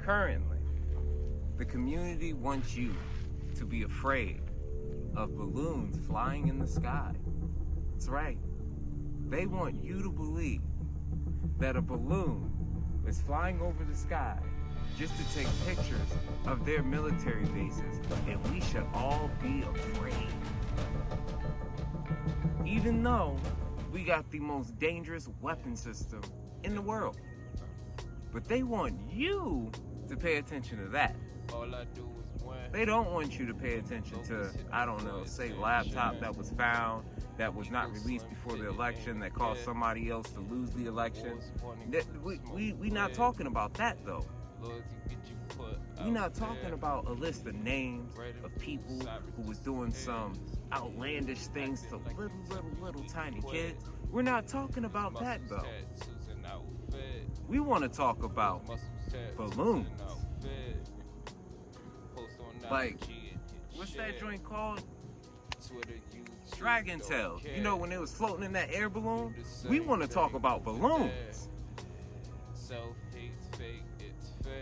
Currently, the community wants you to be afraid of balloons flying in the sky. That's right. They want you to believe that a balloon is flying over the sky just to take pictures of their military bases, and we should all be afraid. Even though we got the most dangerous weapon system in the world. But they want you to pay attention to that. They don't want you to pay attention to, I don't know, say laptop that was found, that was not released before the election, that caused somebody else to lose the election. We not talking about that though. We're not talking about a list of names of people who was doing some outlandish things to little tiny kids. We're not talking about that though. We want to talk about balloons. Like, what's that joint called? Dragon tails. You know, when it was floating in that air balloon? We want to talk about balloons.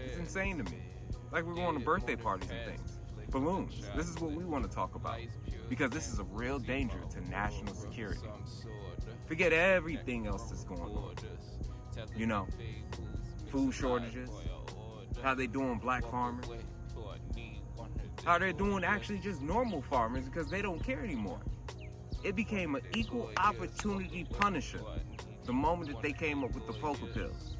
It's insane to me. Like we're going to birthday parties and things. Balloons. This is what we want to talk about. Because this is a real danger to national security. Forget everything else that's going on. You know, food shortages, how they doing black farmers, how they're doing actually just normal farmers because they don't care anymore. It became an equal opportunity punisher the moment that they came up with the poker pills.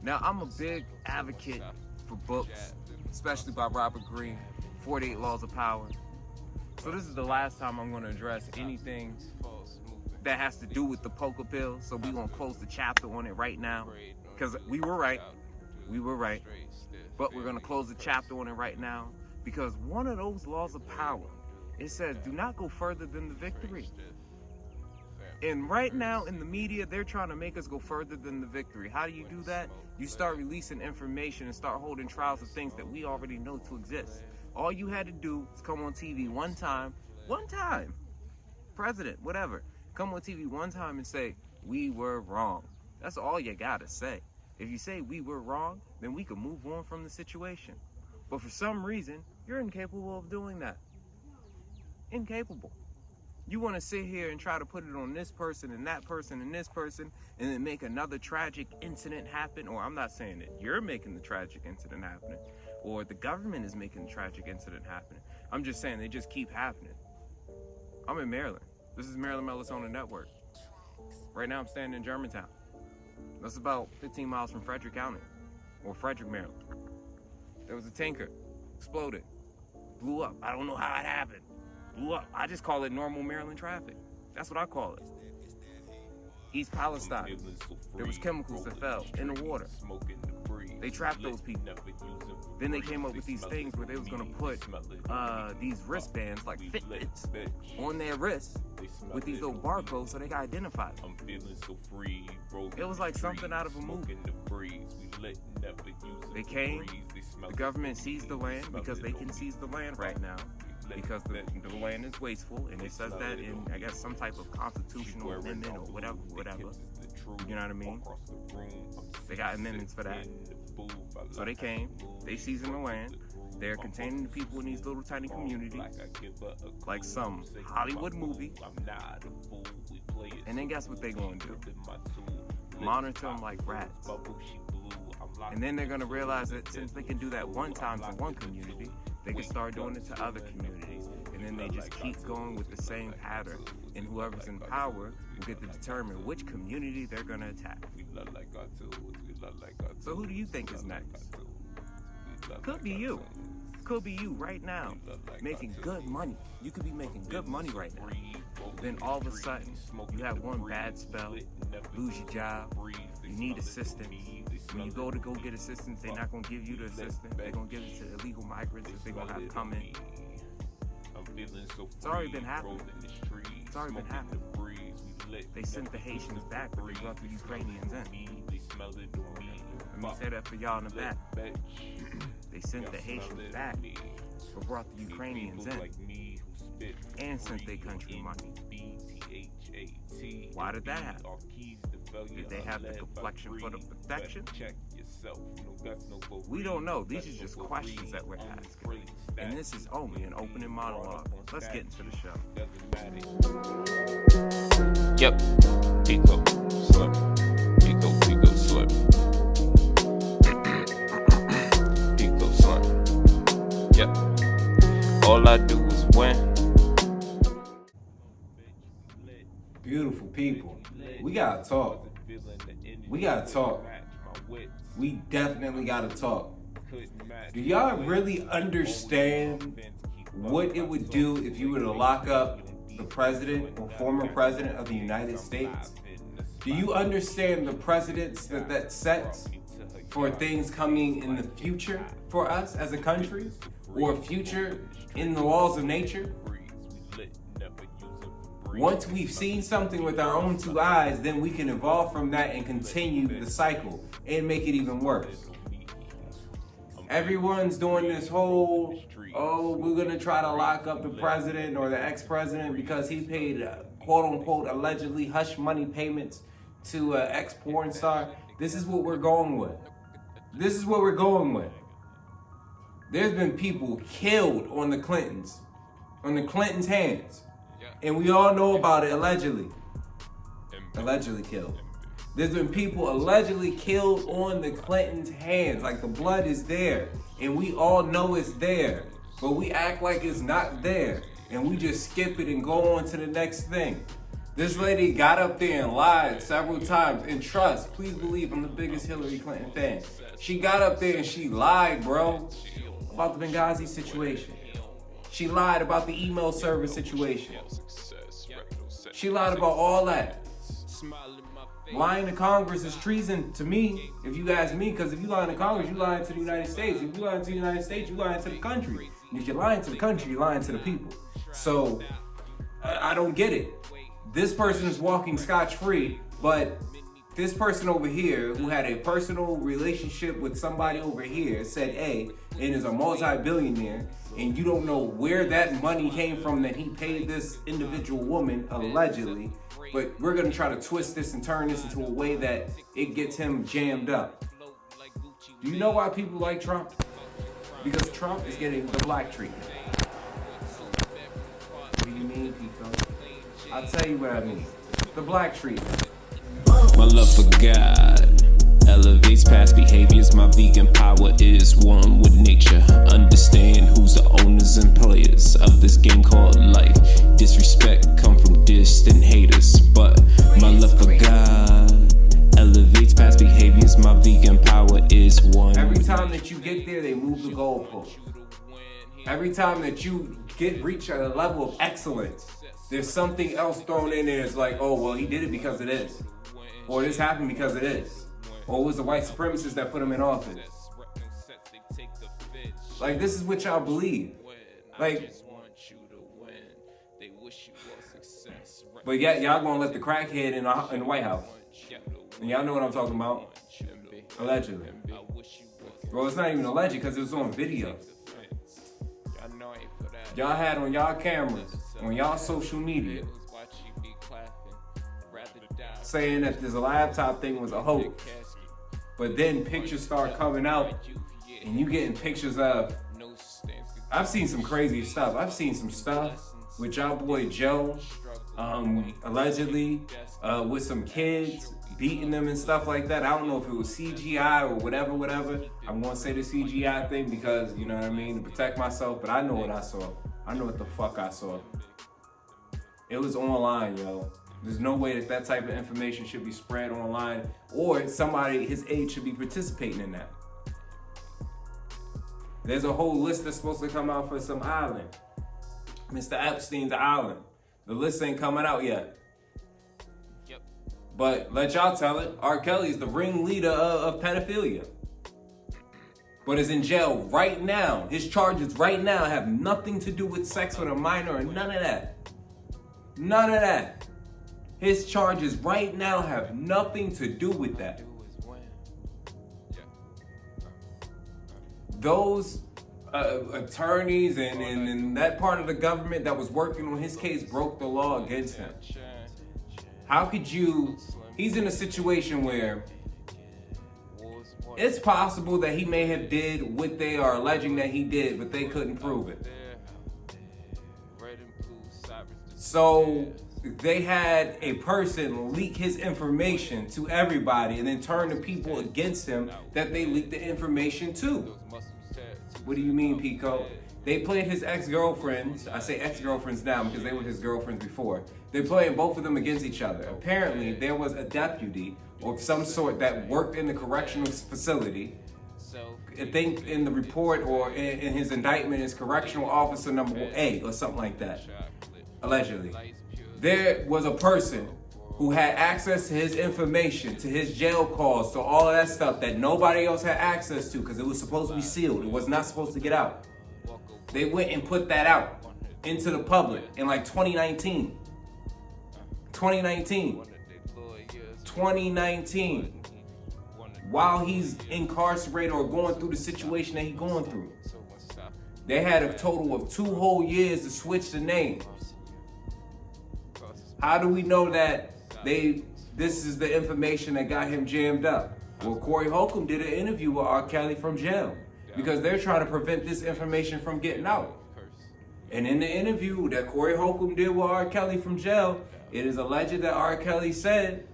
Now, I'm a big advocate for books, especially by Robert Greene, 48 Laws of Power. So this is the last time I'm going to address anything that has to do with the poker pills. So we're going to close the chapter on it right now. Because we were right. But we're going to close the chapter on it right now. Because one of those laws of power, it says, do not go further than the victory. And right now in the media, they're trying to make us go further than the victory. How do you do that? You start releasing information and start holding trials of things that we already know to exist. All you had to do is come on TV one time, president, whatever, come on TV one time and say, we were wrong. That's all you gotta say. If you say we were wrong, then we can move on from the situation. But for some reason, you're incapable of doing that. Incapable. You want to sit here and try to put it on this person and that person and this person and then make another tragic incident happen. Or I'm not saying that you're making the tragic incident happening or the government is making the tragic incident happening. I'm just saying they just keep happening. I'm in Maryland. This is Maryland Melatonin Network. Right now I'm standing in Germantown. That's about 15 miles from Frederick County or Frederick, Maryland. There was a tanker, exploded, blew up. I don't know how it happened. Blew up. I just call it normal Maryland traffic. That's what I call it. East Palestine. There was chemicals that fell in the water. They trapped those people. Then they came up with these things where they was gonna put these wristbands, like Fitbits, on their wrists with these little barcodes so they got identified. It was like something out of a movie. They came, the government seized the land because they can seize the land right now. Because the land is wasteful, and it says that in, I guess, some type of constitutional amendment or whatever. You know what I mean? They got amendments for that. So they came, they seizing the land, they're containing the people in these little tiny communities, like some Hollywood movie. And then guess what they're gonna do? Monitor them like rats. And then they're gonna realize that since they can do that one time to one community, they can start doing it to other communities. And then they just keep going with the same pattern. And whoever's in power will get to determine which community they're going to attack. So who do you think is next? Could be you. Could be you right now, making good money. You could be making good money right now. Then all of a sudden, you have one bad spell, lose your job, you need assistance. When you go get assistance, they're not going to give you the assistance. They're going to give it to illegal migrants that they're going to have come in. It's already been happening. It's already been happening. They sent the Haitians back, but they brought the Ukrainians in. Let me say that for y'all in the back. They sent the Haitians back, but brought the Ukrainians in. And sent their country money. Why did that happen? Did they have the complexion for the protection? We don't know. These are just questions that we're asking. And this is only an opening monologue. Let's get into the show. Yep. PeaCoat, slip. PeaCoat, slip. PeaCoat, slip. Yep. All I do is win. Beautiful people. We gotta talk. We gotta talk. We definitely gotta talk. Do y'all really understand what it would do if you were to lock up the president or former president of the United States? Do you understand the precedents that sets for things coming in the future for us as a country, or future in the laws of nature? Once we've seen something with our own two eyes, then we can evolve from that and continue the cycle and make it even worse. Everyone's doing this whole, oh, we're gonna try to lock up the president or the ex-president because he paid quote unquote allegedly hush money payments to an ex-porn star. This is what we're going with. This is what we're going with. There's been people killed on the Clintons' hands. And we all know about it, allegedly. Allegedly killed. There's been people allegedly killed on the Clintons' hands. Like, the blood is there. And we all know it's there. But we act like it's not there. And we just skip it and go on to the next thing. This lady got up there and lied several times. And trust, please believe, I'm the biggest Hillary Clinton fan. She got up there and she lied, bro, about the Benghazi situation. She lied about the email server situation. She lied about all that. Lying to Congress is treason to me, if you ask me, because if you lie to Congress, you lying to the United States. If you lying to the United States, you lying to the country. And if you're lying to the country, you're lying to the people. So, I don't get it. This person is walking scotch-free, but this person over here, who had a personal relationship with somebody over here, said A, and is a multi-billionaire, and you don't know where that money came from that he paid this individual woman, allegedly, but we're gonna try to twist this and turn this into a way that it gets him jammed up. Do you know why people like Trump? Because Trump is getting the black treatment. What do you mean, PeaCoat? I'll tell you what I mean. The black treatment. My love for God elevates past behaviors. My vegan power is one with nature. Understand who's the owners and players of this game called life. Disrespect come from distant haters, but my love for God elevates past behaviors. My vegan power is one. Every time that you get there, they move the goalpost. Every time that you reach a level of excellence, there's something else thrown in there. It's like, oh, well, he did it because of this. Or this happened because of this. Or it was the white supremacists that put him in office. Like, this is what y'all believe. Like, but yet y'all gonna let the crackhead in the White House. And y'all know what I'm talking about. Allegedly. Well, it's not even alleged because it was on video. Y'all had on y'all cameras, on y'all social media, saying that this laptop thing was a hoax. But then pictures start coming out, and you getting pictures of, I've seen some crazy stuff. I've seen some stuff with y'all boy Joe, allegedly, with some kids, beating them and stuff like that. I don't know if it was CGI or whatever. I'm gonna say the CGI thing because, you know what I mean, to protect myself, but I know what I saw. I know what the fuck I saw. It was online, yo. There's no way that type of information should be spread online, or somebody his age should be participating in that. There's a whole list that's supposed to come out for some island. Mr. Epstein's island. The list ain't coming out yet. But let y'all tell it, R. Kelly is the ringleader of pedophilia. But is in jail right now. His charges right now have nothing to do with sex with a minor or none of that. None of that. His charges right now have nothing to do with that. Those attorneys and that part of the government that was working on his case broke the law against him. How could you, he's in a situation where it's possible that he may have did what they are alleging that he did, but they couldn't prove it. So they had a person leak his information to everybody and then turn the people against him that they leaked the information to. What do you mean, PeaCoat? They played his ex-girlfriends. I say ex-girlfriends now because they were his girlfriends before. They played both of them against each other. Apparently, there was a deputy of some sort that worked in the correctional facility. I think in the report or in his indictment is correctional officer number A or something like that, allegedly. There was a person who had access to his information, to his jail calls, to all of that stuff that nobody else had access to because it was supposed to be sealed. It was not supposed to get out. They went and put that out into the public in like 2019. 2019. While he's incarcerated or going through the situation that he's going through. They had a total of 2 whole years to switch the name. How do we know that this is the information that got him jammed up? Well, Corey Holcomb did an interview with R. Kelly from jail because they're trying to prevent this information from getting out. And in the interview that Corey Holcomb did with R. Kelly from jail, it is alleged that R. Kelly said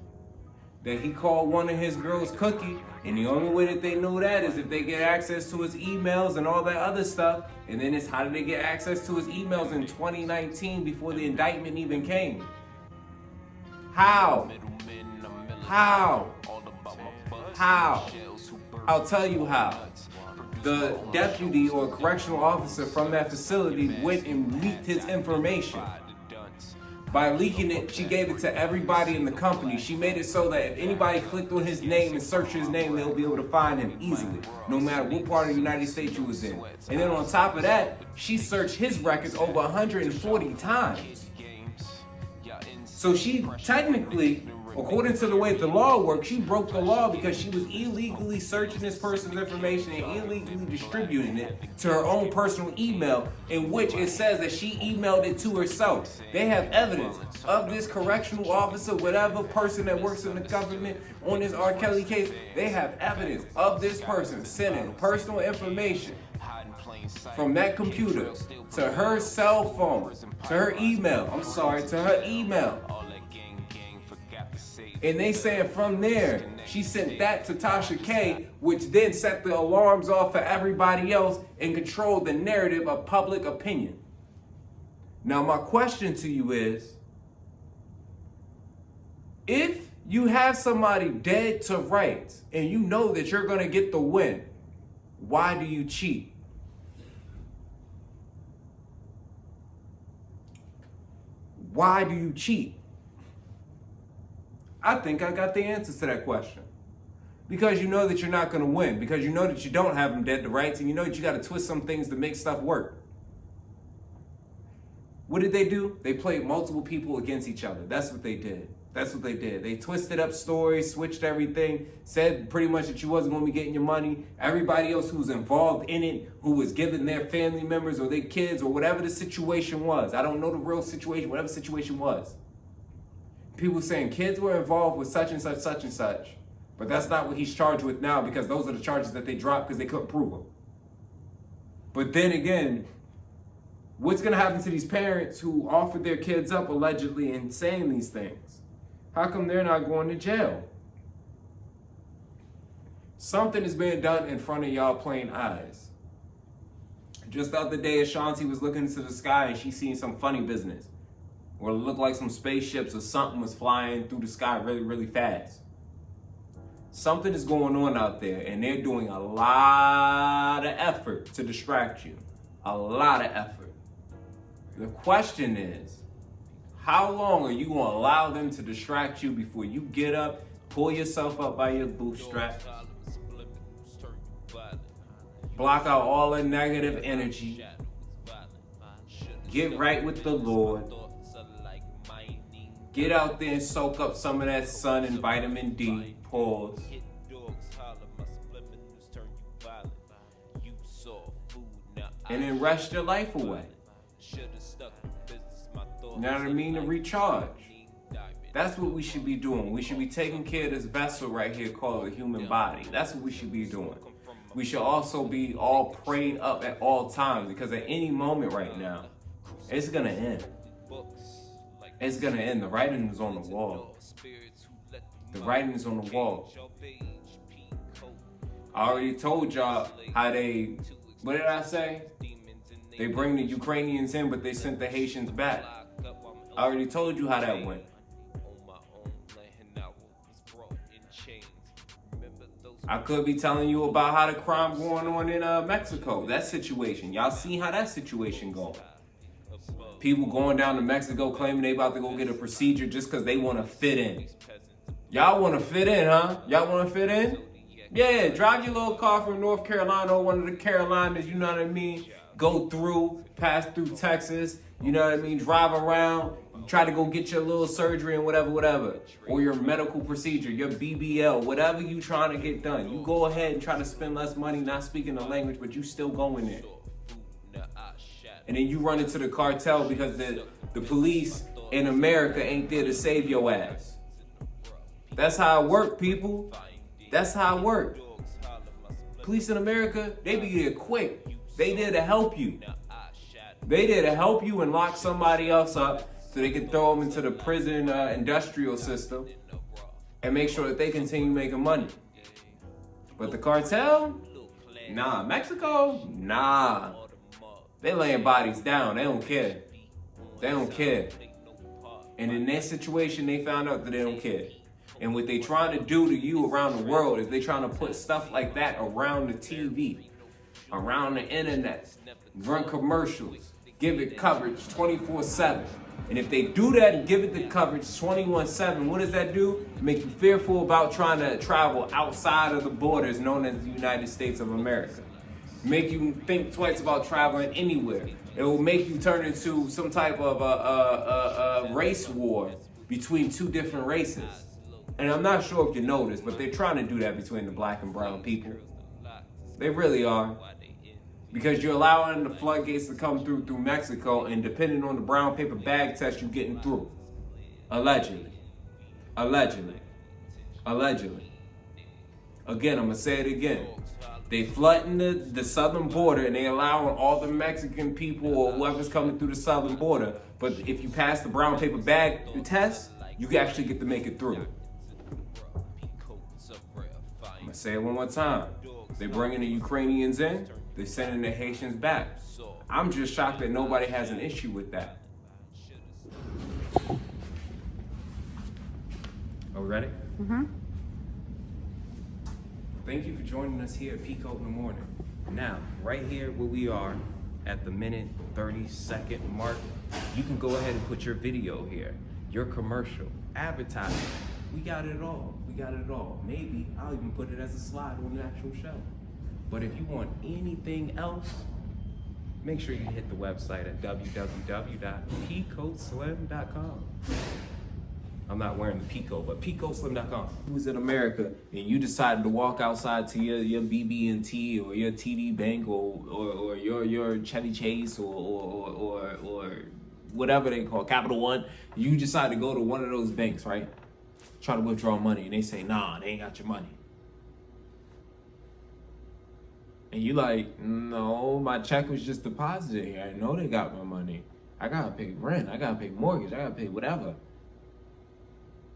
that he called one of his girls Cookie, and the only way that they know that is if they get access to his emails and all that other stuff. And then it's how did they get access to his emails in 2019 before the indictment even came? How? I'll tell you how. The deputy or correctional officer from that facility went and leaked his information. By leaking it, she gave it to everybody in the company. She made it so that if anybody clicked on his name and searched his name, they'll be able to find him easily, no matter what part of the United States you was in. And then on top of that, she searched his records over 140 times. So she technically, according to the way the law works, she broke the law because she was illegally searching this person's information and illegally distributing it to her own personal email, in which it says that she emailed it to herself. They have evidence of this correctional officer, whatever person that works in the government on this R. Kelly case. They have evidence of this person sending personal information from that computer to her cell phone, to her email. To her email. And they saying from there, she sent that to Tasha K, which then set the alarms off for everybody else and controlled the narrative of public opinion. Now, my question to you is, if you have somebody dead to rights and you know that you're going to get the win, why do you cheat? Why do you cheat? I think I got the answers to that question. Because you know that you're not going to win. Because you know that you don't have them dead to rights. And you know that you got to twist some things to make stuff work. What did they do? They played multiple people against each other. That's what they did. They twisted up stories, switched everything, said pretty much that you wasn't going to be getting your money. Everybody else who was involved in it, who was giving their family members or their kids or whatever the situation was. I don't know the real situation, whatever the situation was. People saying kids were involved with such and such, such and such. But that's not what he's charged with now because those are the charges that they dropped because they couldn't prove them. But then again, what's going to happen to these parents who offered their kids up allegedly and saying these things? How come they're not going to jail? Something is being done in front of y'all plain eyes. Just the other day, Ashanti was looking into the sky and she seen some funny business. Or it looked like some spaceships or something was flying through the sky really, really fast. Something is going on out there and they're doing a lot of effort to distract you. A lot of effort. The question is, how long are you going to allow them to distract you before you get up, pull yourself up by your bootstrap, block out all the negative energy, get right with the Lord, get out there and soak up some of that sun and vitamin D, pause, and then rest your life away. You know what I mean? To recharge. That's what we should be doing. We should be taking care of this vessel right here called the human body. That's what we should be doing. We should also be all prayed up at all times, because at any moment right now, it's gonna end. It's gonna end. The writing is on the wall. The writing is on the wall. I already told y'all how they, what did I say? They bring the Ukrainians in, but they sent the Haitians back. I already told you how that went. I could be telling you about how the crime going on in Mexico, that situation. Y'all see how that situation going. People going down to Mexico claiming they about to go get a procedure just because they want to fit in. Y'all want to fit in, huh? Y'all want to fit in? Yeah, drive your little car from North Carolina or one of the Carolinas, you know what I mean? Go through, pass through Texas, you know what I mean? Drive around, try to go get your little surgery and whatever. Or your medical procedure, your BBL, whatever you trying to get done. You go ahead and try to spend less money not speaking the language, but you still going there. And then you run into the cartel because the police in America ain't there to save your ass. That's how it work, people. That's how it work. Police in America, they be there quick. They there to help you. They there to help you and lock somebody else up so they can throw them into the prison industrial system and make sure that they continue making money. But the cartel? Nah. Mexico? Nah. They laying bodies down. They don't care. They don't care. And in that situation, they found out that they don't care. And what they trying to do to you around the world is they trying to put stuff like that around the TV, around the internet, run commercials, give it coverage 24/7. And if they do that and give it the coverage 21/7, what does that do? Make you fearful about trying to travel outside of the borders known as the United States of America. Make you think twice about traveling anywhere. It will make you turn into some type of a race war between two different races. And I'm not sure if you know this, but they're trying to do that between the black and brown people. They really are. Because you're allowing the floodgates to come through Mexico, and depending on the brown paper bag test, you're getting through. Allegedly. Allegedly. Allegedly. Again, I'm going to say it again. They flooding the southern border, and they allowing all the Mexican people or whoever's coming through the southern border. But if you pass the brown paper bag test, you can actually get to make it through. I'm going to say it one more time. They're bringing the Ukrainians in. They're sending the Haitians back. I'm just shocked that nobody has an issue with that. Are we ready? Mm-hmm. Thank you for joining us here at PeaCoat in the morning. Now, right here where we are at the minute 30-second mark, you can go ahead and put your video here, your commercial, advertising. We got it all. We got it all. Maybe I'll even put it as a slide on the actual show. But if you want anything else, make sure you hit the website at www.peacoatslim.com. I'm not wearing the PeaCoat, but PeaCoatslim.com. You was in America and you decided to walk outside to your BB&T or your TD Bank or your Chevy Chase or whatever they call Capital One. You decide to go to one of those banks, right? Try to withdraw money, and they say, nah, they ain't got your money. And you like, no, my check was just deposited here. I know they got my money. I gotta pay rent. I gotta pay mortgage. I gotta pay whatever.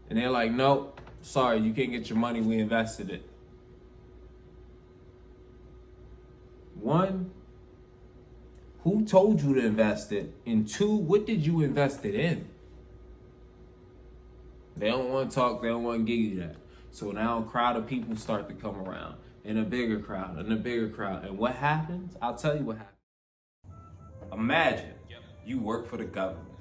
And they're like, nope, sorry, you can't get your money. We invested it. One, who told you to invest it? And two, what did you invest it in? They don't want to talk. They don't want to give you that. So now a crowd of people start to come around. And a bigger crowd, and a bigger crowd. And what happens? I'll tell you what happens. Imagine you work for the government,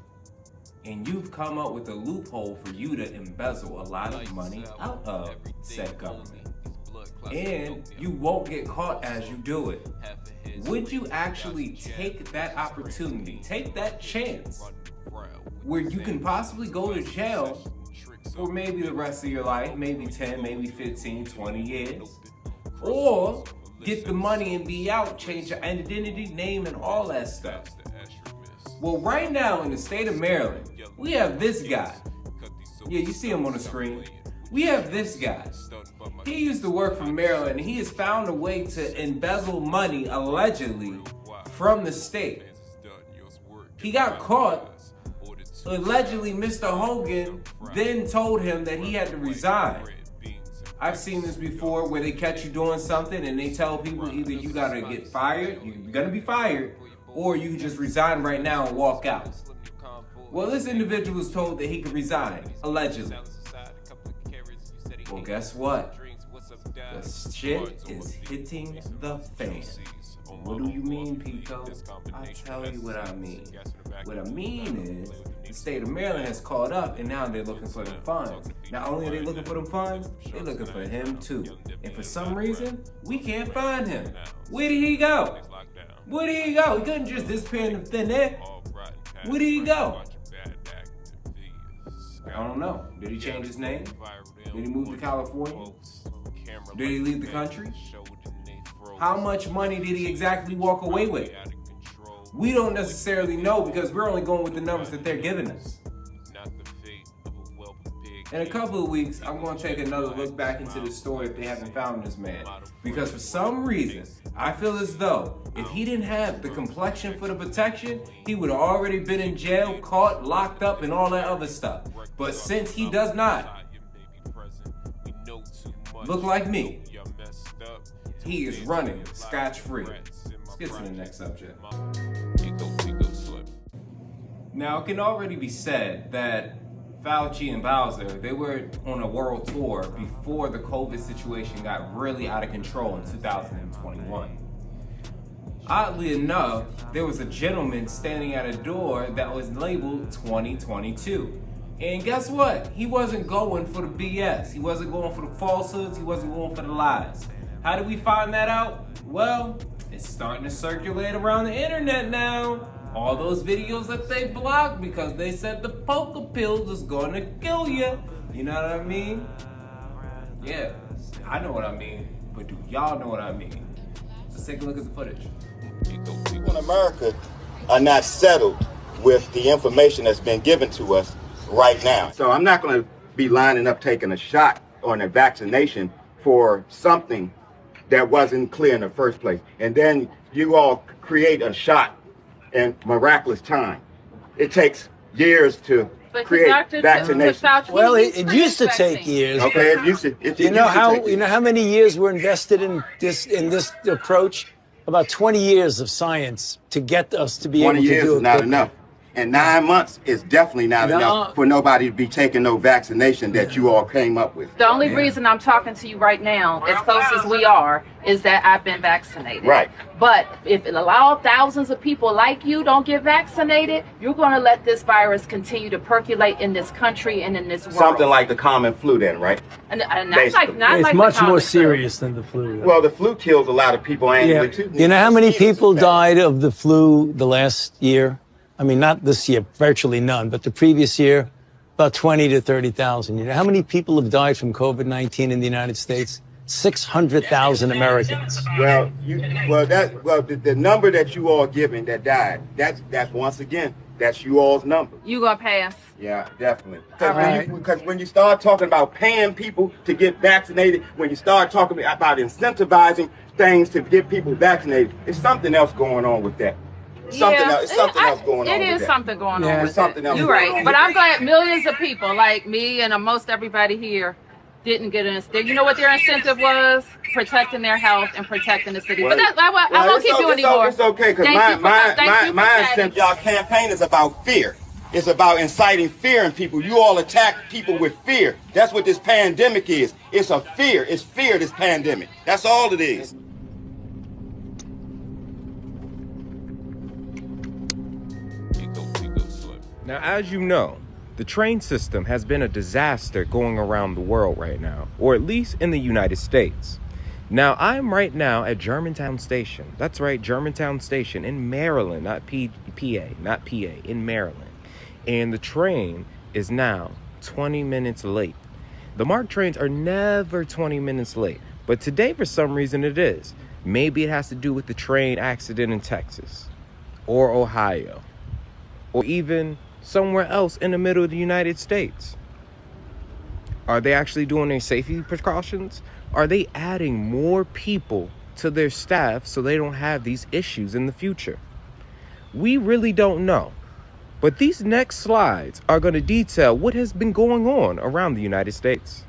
and you've come up with a loophole for you to embezzle a lot of money out of said government. And you won't get caught as you do it. Would you actually take that opportunity, take that chance, where you can possibly go to jail for maybe the rest of your life, maybe 10, maybe 15, 20 years? Or get the money and be out, change your identity, name, and all that stuff. Well, right now in the state of Maryland, we have this guy. Yeah, you see him on the screen. We have this guy. He used to work for Maryland, and he has found a way to embezzle money, allegedly, from the state. He got caught. Allegedly, Mr. Hogan then told him that he had to resign. I've seen this before where they catch you doing something and they tell people either you gotta get fired, you're gonna be fired, or you can just resign right now and walk out. Well, this individual was told that he could resign, allegedly. Well, guess what? The shit is hitting the fan. What do you mean, PeaCoat? I'll tell you what I mean. What I mean is, the state of Maryland has caught up and now they're looking for them funds. Not only are they looking for them funds, they're looking for him too. And for some reason, we can't find him. Where did he go? Where did he go? He couldn't just disappear in the thin air. Where did he go? I don't know. Did he change his name? Did he move to California? Did he leave the country? How much money did he exactly walk away with? We don't necessarily know because we're only going with the numbers that they're giving us. In a couple of weeks, I'm going to take another look back into the story if they haven't found this man. Because for some reason, I feel as though if he didn't have the complexion for the protection, he would have already been in jail, caught, locked up, and all that other stuff. But since he does not look like me, he is running scotch-free. Let's get to the next subject. Now, it can already be said that Fauci and Bowser, they were on a world tour before the COVID situation got really out of control in 2021. Oddly enough, there was a gentleman standing at a door that was labeled 2022. And guess what? He wasn't going for the BS. He wasn't going for the falsehoods. He wasn't going for the lies. How did we find that out? Well, it's starting to circulate around the internet now. All those videos that they blocked because they said the poker pills was gonna kill you. You know what I mean? Yeah, I know what I mean, but do y'all know what I mean? Let's take a look at the footage. People in America are not settled with the information that's been given to us right now. So I'm not gonna be lining up taking a shot or a vaccination for something that wasn't clear in the first place. And then you all create a shot in miraculous time. It takes years to create vaccination. Well, it used to take years. Okay, it used to. You know how many years were invested in this approach? About 20 years of science to get us to be able to do it. 20 years is not enough. And 9 months is definitely not enough for nobody to be taking no vaccination that you all came up with. The only reason I'm talking to you right now, as close as we are, is that I've been vaccinated. Right. But if it allows thousands of people like you don't get vaccinated, you're going to let this virus continue to percolate in this country and in this world. Something like the common flu then, right? And not it's like much more serious than the flu. Well, the flu kills a lot of people annually too. You know how many people died of the flu the last year? I mean, not this year, virtually none, but the previous year, about 20 to 30,000. You know how many people have died from COVID-19 in the United States? 600,000 Americans. Well, the number that you all giving that died, that's once again, that's you all's number. You gonna pass? Yeah, definitely. Right. Because when you start talking about paying people to get vaccinated, when you start talking about incentivizing things to get people vaccinated, it's something else going on with that. Something else going on. It is something going on with something it. else. You're right. But I'm glad millions of people like me and most everybody here didn't get an incentive. You know what their incentive was? Protecting their health and protecting the city. But I won't keep you anymore. It's okay, because my incentive, y'all campaign is about fear. It's about inciting fear in people. You all attack people with fear. That's what this pandemic is. It's a fear. It's fear, this pandemic. That's all it is. Now, as you know, the train system has been a disaster going around the world right now, or at least in the United States. Now, I'm right now at Germantown Station. That's right, Germantown Station in Maryland, not PA, in Maryland. And the train is now 20 minutes late. The MARC trains are never 20 minutes late, but today for some reason it is. Maybe it has to do with the train accident in Texas, or Ohio, or even somewhere else in the middle of the United States. Are they actually doing their safety precautions? Are they adding more people to their staff so they don't have these issues in the future? We really don't know. But these next slides are going to detail what has been going on around the United States.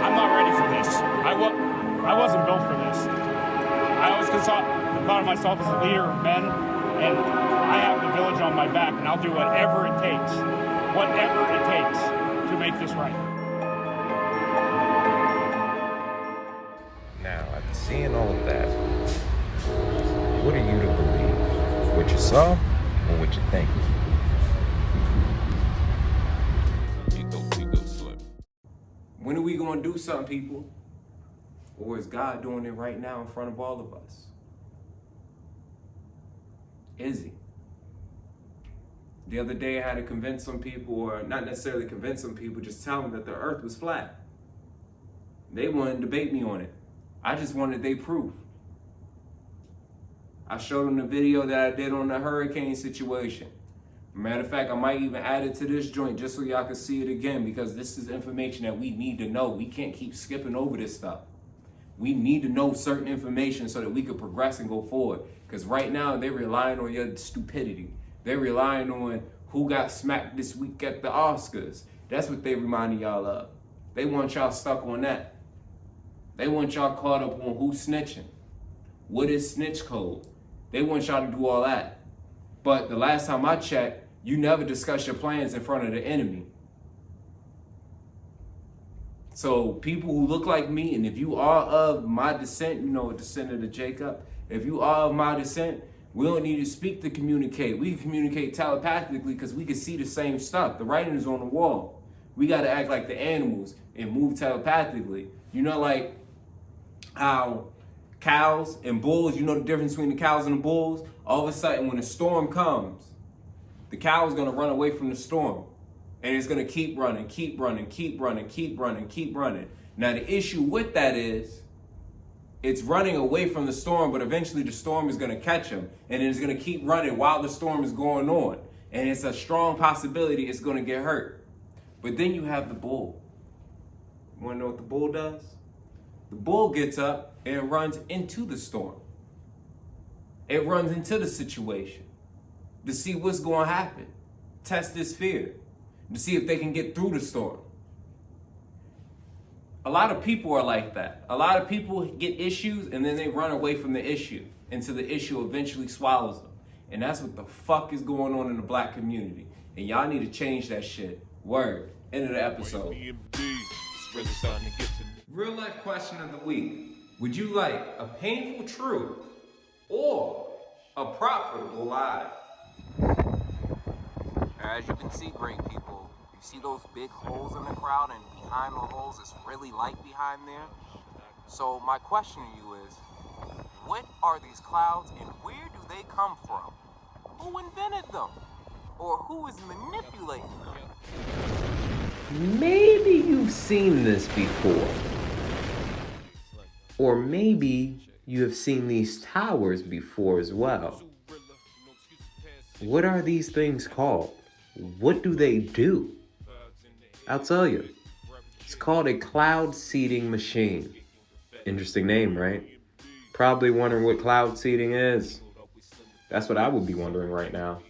I'm not ready for this. I wasn't built for this. I always thought of myself as a leader of men, and I have the village on my back, and I'll do whatever it takes to make this right. Now, after seeing all of that, what are you to believe? What you saw or what you think? When are we going to do something, people? Or is God doing it right now in front of all of us? Is he? The other day I had to convince some people, or not necessarily convince some people, just tell them that the earth was flat. They wanted to debate me on it. I just wanted their proof. I showed them the video that I did on the hurricane situation. Matter of fact, I might even add it to this joint just so y'all can see it again, because this is information that we need to know. We can't keep skipping over this stuff. We need to know certain information so that we can progress and go forward. Because right now, they're relying on your stupidity. They're relying on who got smacked this week at the Oscars. That's what they reminding y'all of. They want y'all stuck on that. They want y'all caught up on who's snitching. What is snitch code? They want y'all to do all that. But the last time I checked, you never discuss your plans in front of the enemy. So people who look like me, and if you are of my descent, you know, descendant of Jacob, if you are of my descent, we don't need to speak to communicate. We can communicate telepathically because we can see the same stuff. The writing is on the wall. We got to act like the animals and move telepathically. You know, like how cows and bulls, you know the difference between the cows and the bulls? All of a sudden, when a storm comes, the cow is going to run away from the storm. And it's going to keep running, keep running, keep running, keep running, keep running. Now, the issue with that is it's running away from the storm, but eventually the storm is going to catch him. And it's going to keep running while the storm is going on. And it's a strong possibility it's going to get hurt. But then you have the bull. You want to know what the bull does? The bull gets up and runs into the storm. It runs into the situation to see what's going to happen. Test this fear. To see if they can get through the storm. A lot of people are like that. A lot of people get issues and then they run away from the issue until the issue eventually swallows them. And that's what the fuck is going on in the black community. And y'all need to change that shit. Word. End of the episode. Real life question of the week. Would you like a painful truth or a profitable lie? As you can see, great people, you see those big holes in the crowd, and behind the holes it's really light behind there. So my question to you is, what are these clouds and where do they come from? Who invented them? Or who is manipulating them? Maybe you've seen this before. Or maybe you have seen these towers before as well. What are these things called? What do they do? I'll tell you. It's called a cloud seeding machine. Interesting name, right? Probably wondering what cloud seeding is. That's what I would be wondering right now.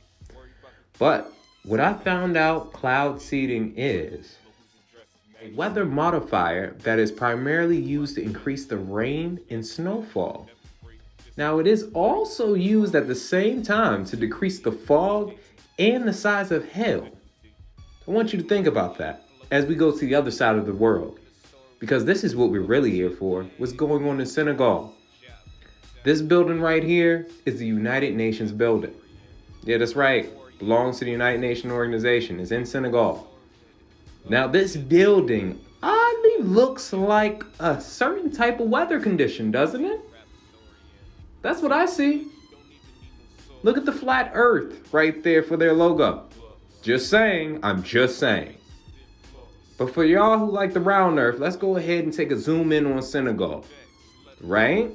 But what I found out cloud seeding is a weather modifier that is primarily used to increase the rain and snowfall. Now, it is also used at the same time to decrease the fog and the size of hail. I want you to think about that as we go to the other side of the world, because this is what we're really here for. What's going on in Senegal? This building right here is the United Nations building. Yeah, that's right. Belongs to the United Nations organization. It's in Senegal. Now, this building oddly looks like a certain type of weather condition, doesn't it? That's what I see. Look at the flat earth right there for their logo. Just saying, I'm just saying. But for y'all who like the round earth, let's go ahead and take a zoom in on Senegal, right?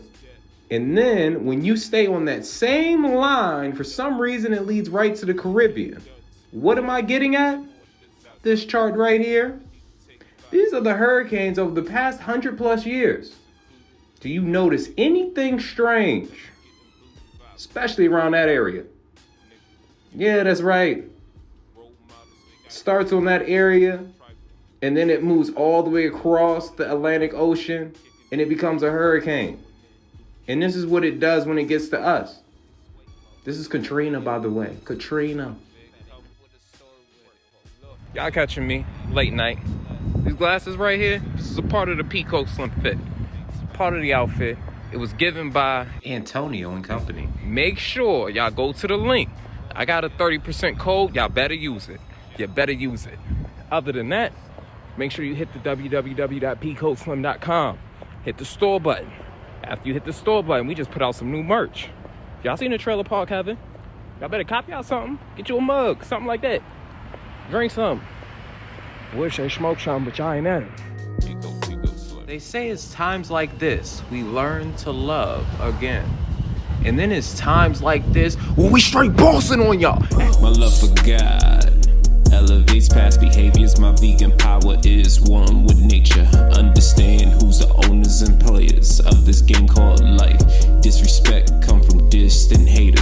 And then when you stay on that same line, for some reason it leads right to the Caribbean. What am I getting at? This chart right here. These are the hurricanes over the past 100+ years. Do you notice anything strange? Especially around that area. Yeah, that's right. Starts on that area, and then it moves all the way across the Atlantic Ocean, and it becomes a hurricane. And this is what it does when it gets to us. This is Katrina, by the way. Katrina. Y'all catching me late night. These glasses right here, this is a part of the PeaCoat Slim Fit. It's part of the outfit. It was given by Antonio and Company. Make sure y'all go to the link. I got a 30% code. Y'all better use it. You better use it. Other than that, make sure you hit the www.peacoatslim.com. Hit the store button. After you hit the store button, we just put out some new merch. Y'all seen the trailer park, Kevin? Y'all better copy out something. Get you a mug, something like that. Drink some. Wish they smoked some, but y'all ain't at it. They say it's times like this we learn to love again. And then it's times like this when we straight bossing on y'all. My love for God elevates past behaviors. My vegan power is one with nature. Understand who's the owners and players of this game called life. Disrespect come from distant haters.